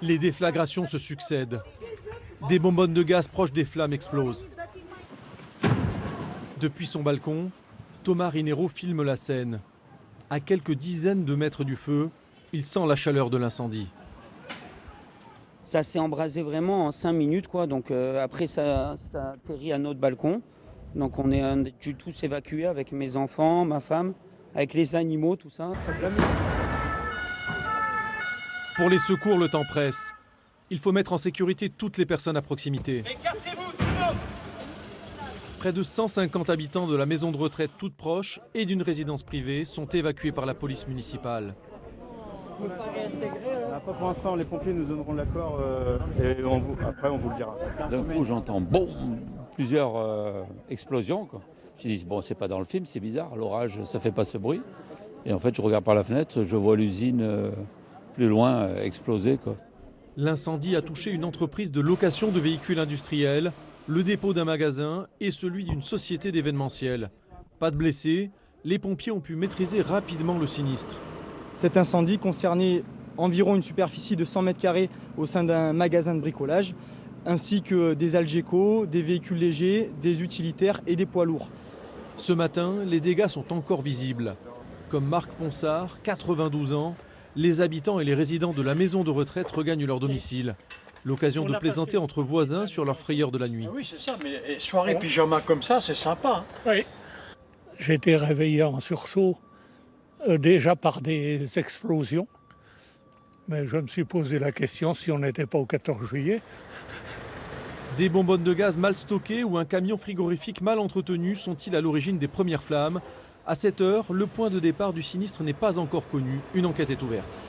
Les déflagrations se succèdent. Des bonbonnes de gaz proches des flammes explosent. Depuis son balcon, Thomas Rinero filme la scène. À quelques dizaines de mètres du feu, il sent la chaleur de l'incendie. Ça s'est embrasé vraiment en 5 minutes, quoi. Donc après, ça atterrit à notre balcon. Donc on est dû tous évacuer avec mes enfants, ma femme, avec les animaux, tout ça. Pour les secours, le temps presse. Il faut mettre en sécurité toutes les personnes à proximité. Écartez-vous, tout le monde! Près de 150 habitants de la maison de retraite toute proche et d'une résidence privée sont évacués par la police municipale. Pour l'instant, les pompiers nous donneront l'accord et après on vous le dira. D'un coup, j'entends plusieurs explosions, quoi. Je dis, bon, c'est pas dans le film, c'est bizarre, l'orage, ça fait pas ce bruit. Et en fait, je regarde par la fenêtre, je vois l'usine plus loin exploser, quoi. L'incendie a touché une entreprise de location de véhicules industriels, le dépôt d'un magasin et celui d'une société d'événementiel. Pas de blessés, les pompiers ont pu maîtriser rapidement le sinistre. Cet incendie concernait environ une superficie de 100 mètres carrés au sein d'un magasin de bricolage, ainsi que des Algeco, des véhicules légers, des utilitaires et des poids lourds. Ce matin, les dégâts sont encore visibles. Comme Marc Ponsard, 92 ans, les habitants et les résidents de la maison de retraite regagnent leur domicile. L'occasion de plaisanter entre voisins sur leur frayeur de la nuit. Oui, c'est ça, mais soirée pyjama comme ça, c'est sympa. Oui. J'ai été réveillé en sursaut, déjà par des explosions. Mais je me suis posé la question si on n'était pas au 14 juillet. Des bonbonnes de gaz mal stockées ou un camion frigorifique mal entretenu sont-ils à l'origine des premières flammes? À cette heure, le point de départ du sinistre n'est pas encore connu. Une enquête est ouverte.